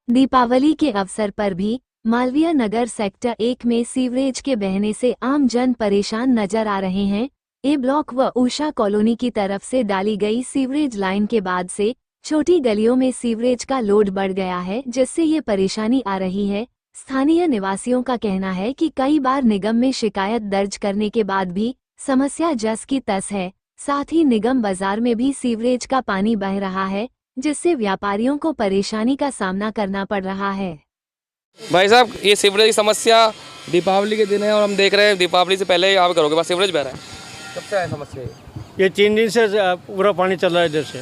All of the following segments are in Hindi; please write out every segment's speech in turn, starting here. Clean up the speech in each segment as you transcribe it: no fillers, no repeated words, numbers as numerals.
दीपावली के अवसर पर भी मालवीय नगर सेक्टर 1 में सीवरेज के बहने से आम जन परेशान नजर आ रहे हैं। ए ब्लॉक व उषा कॉलोनी की तरफ से डाली गई सीवरेज लाइन के बाद से छोटी गलियों में सीवरेज का लोड बढ़ गया है, जिससे ये परेशानी आ रही है। स्थानीय निवासियों का कहना है कि कई बार निगम में शिकायत दर्ज करने के बाद भी समस्या जस की तस है। साथ ही निगम बाजार में भी सीवरेज का पानी बह रहा है, जिससे व्यापारियों को परेशानी का सामना करना पड़ रहा है। भाई साहब, ये सीवरेज की समस्या दीपावली के दिन है और हम देख रहे हैं दीपावली से पहले आप घरों के पास सीवरेज बह रहा है। कब से है समस्या ये 3 दिन से पूरा पानी चल रहा है इधर से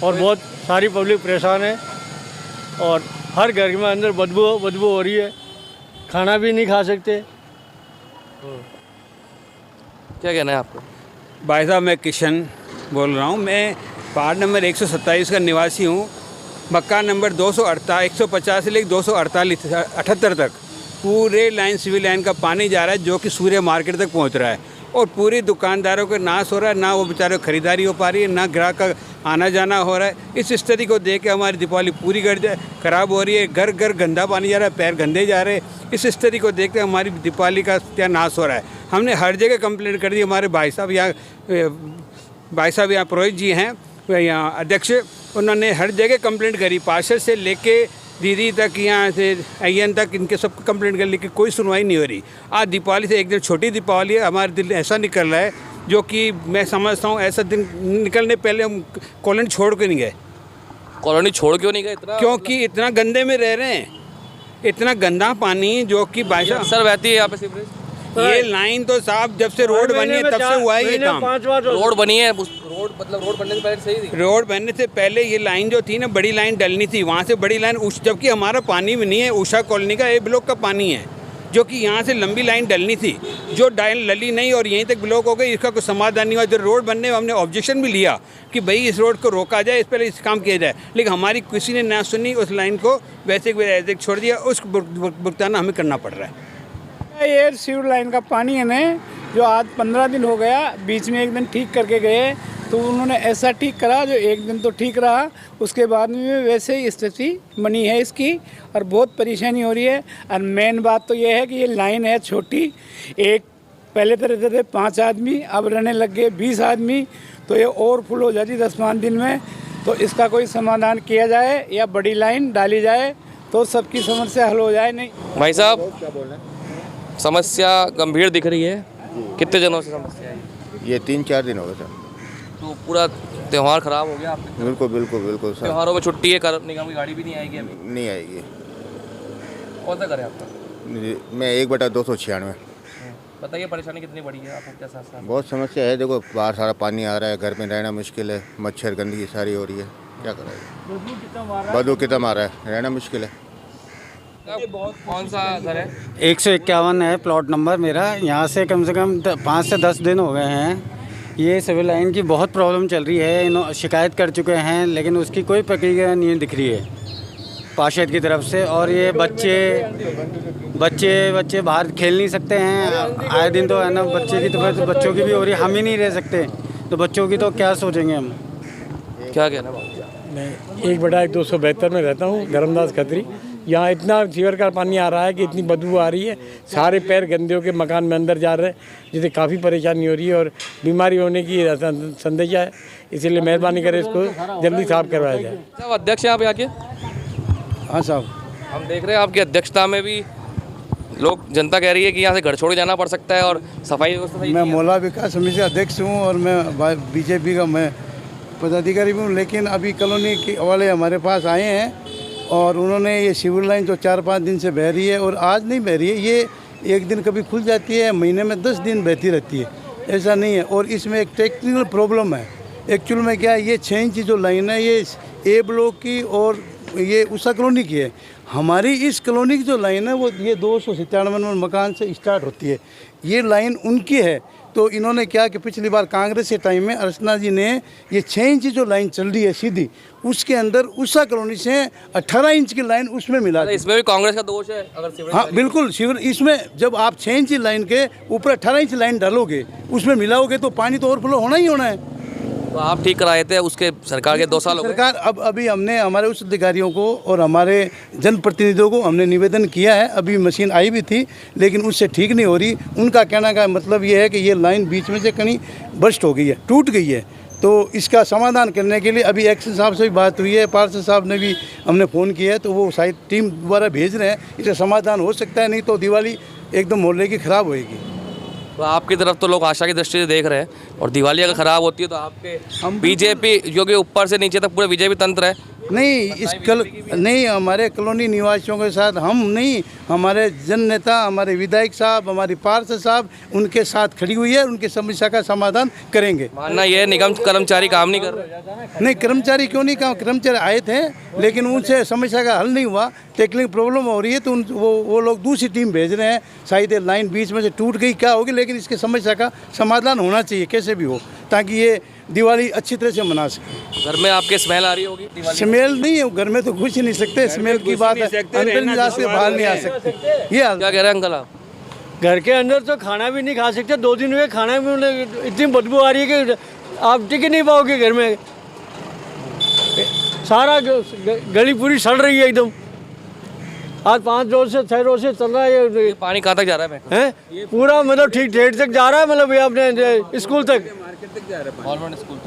और बहुत सारी पब्लिक परेशान है और हर घर में अंदर बदबू हो रही है, खाना भी नहीं खा सकते। क्या कहना है आपको? भाई साहब, मैं किशन बोल रहा हूँ। मैं वार्ड नंबर 127 का निवासी हूँ। मकान नंबर 150 से लेकर 278 तक पूरे लाइन सिविल लाइन का पानी जा रहा है, जो कि सूर्य मार्केट तक पहुँच रहा है और पूरी दुकानदारों का नाश हो रहा है। ना वो बेचारे खरीदारी हो पा रही है, ना ग्राहक का आना जाना हो रहा है। इस स्थिति को देख के हमारी दीपावली पूरी खराब हो रही है। घर घर गंदा पानी जा रहा है, पैर गंदे जा रहे हैं। इस स्थिति को देख के हमारी दीपावली का क्या नाश हो रहा है। हमने हर जगह कंप्लेंट कर दी। हमारे भाई साहब यहाँ पुरोहित जी हैं, यहाँ अध्यक्ष, उन्होंने हर जगह कंप्लेंट करी, पार्षद से लेके दीदी तक, यहाँ से आईएन तक, इनके सब कंप्लेंट कर, लेकिन कोई सुनवाई नहीं हो रही। आज दीपावली से एक दिन छोटी दीपावली है, हमारे दिल ऐसा निकल रहा है जो कि मैं समझता हूँ ऐसा दिन निकलने पहले हम कॉलोनी छोड़ के नहीं गए। कॉलोनी छोड़ क्यों नहीं गए? क्योंकि इतना गंदे में रह रहे हैं, इतना गंदा पानी जो कि अक्सर बहती है यहाँ पे सीवरेज। ये लाइन तो साहब जब से रोड बनी है तब से हुआ है ये काम। रोड बनी है, रोड बनने से पहले सही थी। रोड बनने से पहले ये लाइन जो थी ना, बड़ी लाइन डलनी थी, वहाँ से बड़ी लाइन, जबकि हमारा पानी भी नहीं है, उषा कॉलोनी का ए ब्लॉक का पानी है, जो कि यहाँ से लंबी लाइन डलनी थी, जो लली नहीं और यहीं तक ब्लॉक हो गई। इसका कोई समाधान नहीं हुआ। जो रोड बनने में हमने ऑब्जेक्शन भी लिया कि भाई इस रोड को रोका जाए, इस पहले इस काम किया जाए, लेकिन हमारी किसी ने ना सुनी। उस लाइन को वैसे वैसे छोड़ दिया, उस भुगतान हमें करना पड़ रहा है। ये सीवर लाइन का पानी है ना, जो आज 15 दिन हो गया, बीच में एक दिन ठीक करके गए, तो उन्होंने ऐसा ठीक करा जो एक दिन तो ठीक रहा, उसके बाद में वैसे ही स्थिति बनी है इसकी और बहुत परेशानी हो रही है। और मेन बात तो ये है कि ये लाइन है छोटी, एक पहले तो रहते थे 5 आदमी, अब रहने लग गए 20 आदमी, तो ये और फुल हो जाती 10-5 दिन में। तो इसका कोई समाधान किया जाए या बड़ी लाइन डाली जाए तो सबकी समस्या हल हो जाए। नहीं भाई साहब, क्या बोल रहे हैं? समस्या गंभीर दिख रही है। कितने दिनों से समस्या है? ये 3-4 दिन हो गए सर। तो पूरा त्यौहार खराब हो गया आपके? बिल्कुल सर। त्योहारों में छुट्टी है, निगम की गाड़ी भी नहीं आएगी अभी? नहीं आएगी। कौन सा घर है आपका? मैं 1/296। बताइए परेशानी कितनी बड़ी है आपको? क्या साथ? बहुत समस्या है। देखो, बाहर सारा पानी आ रहा है, घर में रहना मुश्किल है, मच्छर गंदगी सारी हो रही है, क्या करें, बदबू कितना आ रहा है, रहना मुश्किल है। कौन सा घर है? 151 है प्लॉट नंबर मेरा। यहाँ से कम 5 से 10 दिन हो गए हैं। ये सिविल लाइन की बहुत प्रॉब्लम चल रही है। शिकायत कर चुके हैं, लेकिन उसकी कोई प्रक्रिया नहीं दिख रही है पार्षद की तरफ से। और ये बच्चे बाहर खेल नहीं सकते हैं। आए दिन तो है ना, बच्चों की भी हो रही है, हम ही नहीं रह सकते, तो बच्चों की तो क्या सोचेंगे हम। क्या कहना है? मैं 1/272 में रहता हूँ, धर्मदास खत्री। यहाँ इतना सीवर का पानी आ रहा है कि इतनी बदबू आ रही है, सारे पैर गंदे होकर मकान में अंदर जा रहे हैं, जिससे काफ़ी परेशानी हो रही है और बीमारी होने की संदेशा है। इसीलिए मेहरबानी करें, इसको जल्दी साफ करवाया जाए। साहब, अध्यक्ष हैं आप यहाँ के? हाँ साहब, हम देख रहे हैं आपकी अध्यक्षता में भी लोग, जनता कह रही है कि यहाँ से घर छोड़ जाना पड़ सकता है और सफाई व्यवस्था। मैं मोला विकास समिति अध्यक्ष हूँ और मैं बीजेपी का मैं पदाधिकारी भी हूँ। लेकिन अभी कॉलोनी के वाले हमारे पास आए हैं और उन्होंने ये सीवर लाइन जो 4-5 दिन से बह रही है और आज नहीं बह रही है, ये एक दिन कभी खुल जाती है, महीने में 10 दिन बहती रहती है, ऐसा नहीं है। और इसमें एक टेक्निकल प्रॉब्लम है। एक्चुअल में क्या है, ये 6 इंच जो लाइन है ये ए ब्लॉक की और ये उषा कॉलोनी की है। हमारी इस कॉलोनी की जो लाइन है वो ये 297 मकान से स्टार्ट होती है, ये लाइन उनकी है। तो इन्होंने क्या कि पिछली बार कांग्रेस के टाइम में अर्चना जी ने ये 6 इंच जो लाइन चल रही है सीधी, उसके अंदर उषा कॉलोनी से 18 इंच की लाइन उसमें मिला। इसमें भी कांग्रेस का दोष है अगर? हाँ बिल्कुल, इसमें जब आप 6 इंच लाइन के ऊपर 18 इंच लाइन डालोगे, उसमें मिलाओगे तो पानी तो ओवरफ्लो होना ही होना है। तो आप ठीक कराए थे, उसके सरकार के 2 साल हो गए। सरकार अब अभी हमने हमारे उच्च अधिकारियों को और हमारे जनप्रतिनिधियों को हमने निवेदन किया है। अभी मशीन आई भी थी लेकिन उससे ठीक नहीं हो रही। उनका कहना का मतलब ये है कि ये लाइन बीच में से कहीं बर्स्ट हो गई है, टूट गई है। तो इसका समाधान करने के लिए अभी एक्शन साहब से भी बात हुई है, पार्षद साहब ने भी हमने फ़ोन किया है, तो वो शायद टीम द्वारा भेज रहे हैं। इसका समाधान हो सकता है, नहीं तो दिवाली एकदम मोहल्ले की ख़राब होएगी। तो आपकी तरफ तो लोग आशा की दृष्टि से देख रहे हैं, और दिवाली अगर ख़राब होती है तो आपके बीजेपी जो कि ऊपर से नीचे तक पूरे बीजेपी तंत्र है। नहीं हमारे कॉलोनी निवासियों के साथ हम नहीं, हमारे जन नेता, हमारे विधायक साहब, हमारी पार्षद साहब उनके साथ खड़ी हुई है, उनकी समस्या का समाधान करेंगे। मानना यह निगम कर्मचारी काम नहीं कर रहे। नहीं, कर्मचारी क्यों नहीं, काम कर्मचारी आए थे लेकिन उनसे समस्या का हल नहीं हुआ। टेक्निकल प्रॉब्लम हो रही है तो वो लोग दूसरी टीम भेज रहे हैं। शायद लाइन बीच में से टूट गई, क्या होगी, लेकिन इसके समस्या का समाधान होना चाहिए कैसे भी हो, ताकि ये दिवाली अच्छी तरह से मना सके। घर में आपके स्मेल आ रही होगी दिवाली? स्मेल नहीं है, घर में तो घुस ही नहीं सकते, स्मेल की बात है, अंदर नहीं जा सकते, बाहर नहीं आ सकते। ये हाल क्या कह रहे हैं अंकल आप? घर के अंदर तो खाना भी नहीं खा सकते। 2 दिन हुए खाना में इतनी बदबू आ रही है कि आप टिक नहीं पाओगे घर में। सारा गली पूरी सड़ रही है एकदम। आज 5 रोज से 6 रोज से चल रहा है ये पानी कहाँ तक जा रहा है? पूरा मतलब ठीक डेट तक जा रहा है, मतलब ये अपने स्कूल तक,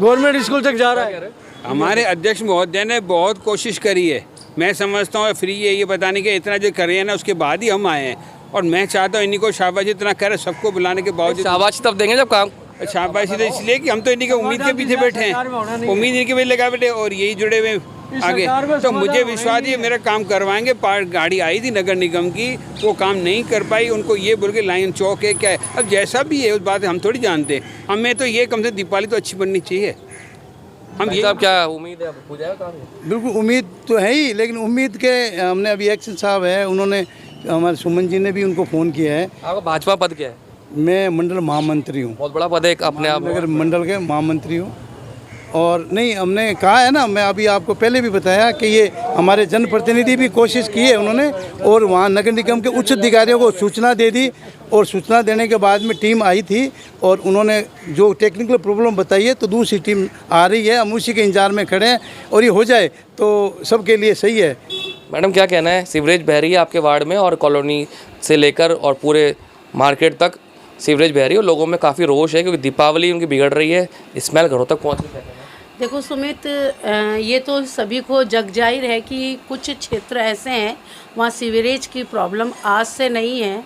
गवर्नमेंट स्कूल तक जा रहा है। हमारे अध्यक्ष महोदय ने बहुत कोशिश करी है। मैं समझता हूँ फ्री है ये बताने के, इतना जो कर रहे हैं ना उसके बाद ही हम आए हैं। और मैं चाहता हूँ इन्हीं को शाबाशी इतना करे, सबको बुलाने के बावजूद। शाबाशी तब देंगे जब काम। शाबाशी तो इसलिए कि हम तो इन्हीं के उम्मीद के पीछे बैठे हैं, उम्मीद इनके पीछे लगा बैठे और यही जुड़े हुए आगे। तो मुझे विश्वास है मेरा काम करवाएंगे। गाड़ी आई थी नगर निगम की, वो काम नहीं कर पाई, उनको ये बोल के लाइन चौक है क्या है, अब जैसा भी है उस बात हम थोड़ी जानते। हमें तो ये कम से दीपावली तो अच्छी बननी चाहिए। हम ये सब क्या उम्मीद है हो जाएगा काम? बिल्कुल उम्मीद तो है ही, लेकिन उम्मीद के हमने अभी एक्शन साहब है, उन्होंने हमारे सुमन जी ने भी उनको फ़ोन किया है। आपका भाजपा पद क्या है? मैं मंडल महामंत्री हूँ। बहुत बड़ा पद है अपने आप। नगर मंडल के महामंत्री हूँ। और नहीं, हमने कहा है ना, मैं अभी आपको पहले भी बताया कि ये हमारे जनप्रतिनिधि भी कोशिश की है उन्होंने, और वहाँ नगर निगम के उच्च अधिकारियों को सूचना दे दी, और सूचना देने के बाद में टीम आई थी और उन्होंने जो टेक्निकल प्रॉब्लम बताई है तो दूसरी टीम आ रही है। हम उसी के इंतजार में खड़े हैं और ये हो जाए तो सबके लिए सही है। मैडम क्या कहना है? सीवरेज बह रही है आपके वार्ड में, और कॉलोनी से लेकर और पूरे मार्केट तक सीवरेज बह रही है, और लोगों में काफ़ी रोष है क्योंकि दीपावली उनकी बिगड़ रही है, स्मेल घरों तक पहुँच रही है। देखो सुमित, ये तो सभी को जग जाहिर है कि कुछ क्षेत्र ऐसे हैं वहाँ सीवरेज की प्रॉब्लम आज से नहीं है।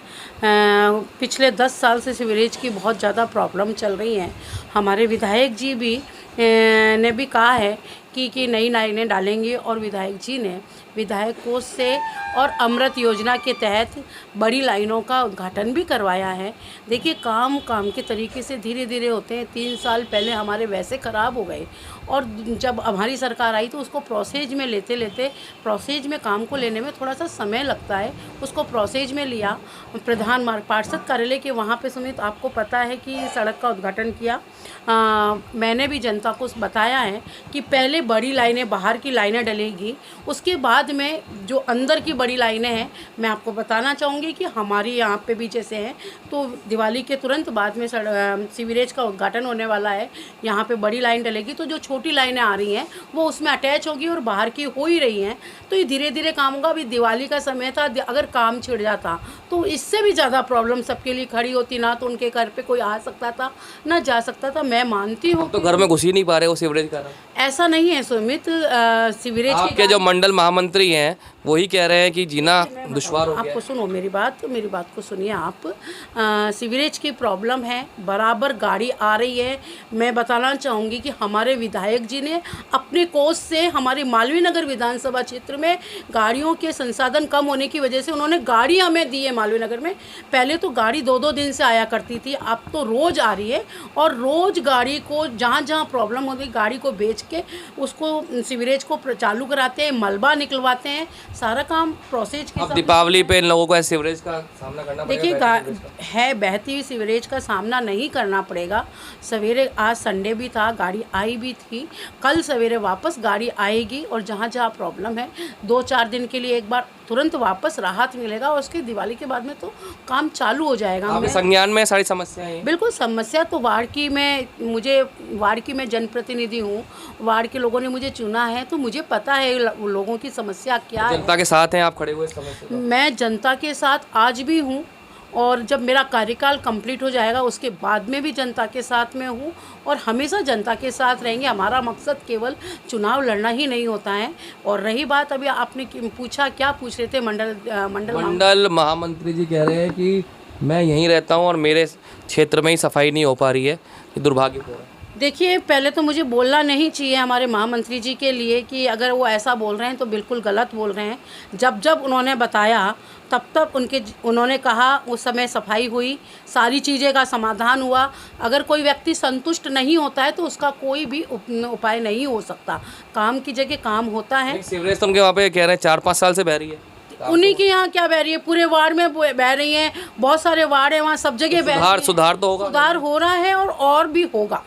पिछले 10 साल से सीवरेज की बहुत ज़्यादा प्रॉब्लम चल रही है। हमारे विधायक जी भी ने भी कहा है कि नई लाइनें डालेंगे, और विधायक जी ने विधायक कोष से और अमृत योजना के तहत बड़ी लाइनों का उद्घाटन भी करवाया है। देखिए, काम के तरीके से धीरे धीरे होते हैं। 3 साल पहले हमारे वैसे ख़राब हो गए, और जब हमारी सरकार आई तो उसको प्रोसेज में लेते लेते प्रोसेज में काम को लेने में थोड़ा सा समय लगता है। उसको प्रोसेज में लिया, प्रधान मार्ग पार्षद कार्यालय के वहाँ पे सुमित आपको पता है कि सड़क का उद्घाटन किया। मैंने भी जनता को बताया है कि पहले बड़ी लाइनें, बाहर की लाइनें डलेगी, उसके बाद में जो अंदर की बड़ी लाइनें हैं, मैं आपको बताना चाहूँगी कि हमारी यहाँ पे भी जैसे हैं तो दिवाली के तुरंत बाद में सीवरेज का उद्घाटन होने वाला है। यहाँ पे बड़ी लाइन डलेगी तो जो छोटी लाइनें आ रही हैं वो उसमें अटैच होगी, और बाहर की हो ही रही हैं। तो ये धीरे धीरे काम होगा। अभी दिवाली का समय था, अगर काम छिड़ जाता तो इससे भी ज़्यादा प्रॉब्लम सबके लिए खड़ी होती। ना तो उनके घर पे कोई आ सकता था, ना जा सकता था। मैं मानती हूँ तो घर में घुस ही नहीं पा रहे वो सीवरेज का। ऐसा नहीं है सुमित, सीवरेज आपके जो मंडल महामंत्री हैं वही कह रहे हैं कि जीना दुश्वार हो गया। आपको सुनो मेरी बात को सुनिए आप। सीवरेज की प्रॉब्लम है, बराबर गाड़ी आ रही है। मैं बताना चाहूँगी कि हमारे विधायक जी ने अपने कोष से हमारे मालवीय नगर विधानसभा क्षेत्र में गाड़ियों के संसाधन कम होने की वजह से उन्होंने गाड़ी हमें दी है। मालवीय नगर में पहले तो गाड़ी 2-2 दिन से आया करती थी, अब तो रोज़ आ रही है, और रोज़ गाड़ी को जहाँ जहाँ प्रॉब्लम होती गाड़ी को बेच के उसको सीवरेज को चालू कराते हैं, मलबा निकलवाते हैं, सारा काम प्रोसेस के। अब दीपावली पे इन लोगों को सीवरेज का सामना करना पड़ेगा। देखिए, है बहती हुई सीवरेज का सामना नहीं करना पड़ेगा। सवेरे, आज संडे भी था, गाड़ी आई भी थी, कल सवेरे वापस गाड़ी आएगी, और जहाँ जहाँ प्रॉब्लम है 2-4 दिन के लिए एक बार तुरंत वापस राहत मिलेगा और उसके दिवाली के बाद में तो काम चालू हो जाएगा। आपके संज्ञान में सारी समस्याएं हैं? बिल्कुल, समस्या तो वार्ड की वार्ड की मैं जनप्रतिनिधि हूँ, वार्ड के लोगों ने मुझे चुना है तो मुझे पता है लोगों की समस्या क्या है। जनता के साथ हैं आप खड़े हुए इस समस्या पर? मैं जनता के साथ आज भी हूँ और जब मेरा कार्यकाल कंप्लीट हो जाएगा उसके बाद में भी जनता के साथ में हूँ और हमेशा जनता के साथ रहेंगे। हमारा मकसद केवल चुनाव लड़ना ही नहीं होता है। और रही बात अभी आपने पूछा, क्या पूछ रहे थे? मंडल महामंत्री जी कह रहे हैं कि मैं यहीं रहता हूँ और मेरे क्षेत्र में ही सफाई नहीं हो पा रही है, ये दुर्भाग्यपूर्ण है। देखिए, पहले तो मुझे बोलना नहीं चाहिए हमारे महामंत्री जी के लिए कि अगर वो ऐसा बोल रहे हैं तो बिल्कुल गलत बोल रहे हैं। जब उन्होंने बताया तब उन्होंने कहा, उस समय सफाई हुई, सारी चीज़ें का समाधान हुआ। अगर कोई व्यक्ति संतुष्ट नहीं होता है तो उसका कोई भी उपाय नहीं हो सकता। काम की जगह काम होता है। सीवरेज तो उनके वहाँ पे कह रहे हैं 4-5 साल से बह रही है। उन्हीं के यहाँ क्या बह रही है? पूरे वार्ड में बह रही है, बहुत सारे वार्ड हैं वहाँ, सब जगह बह रही है। सुधार तो होगा, सुधार हो रहा है और भी होगा।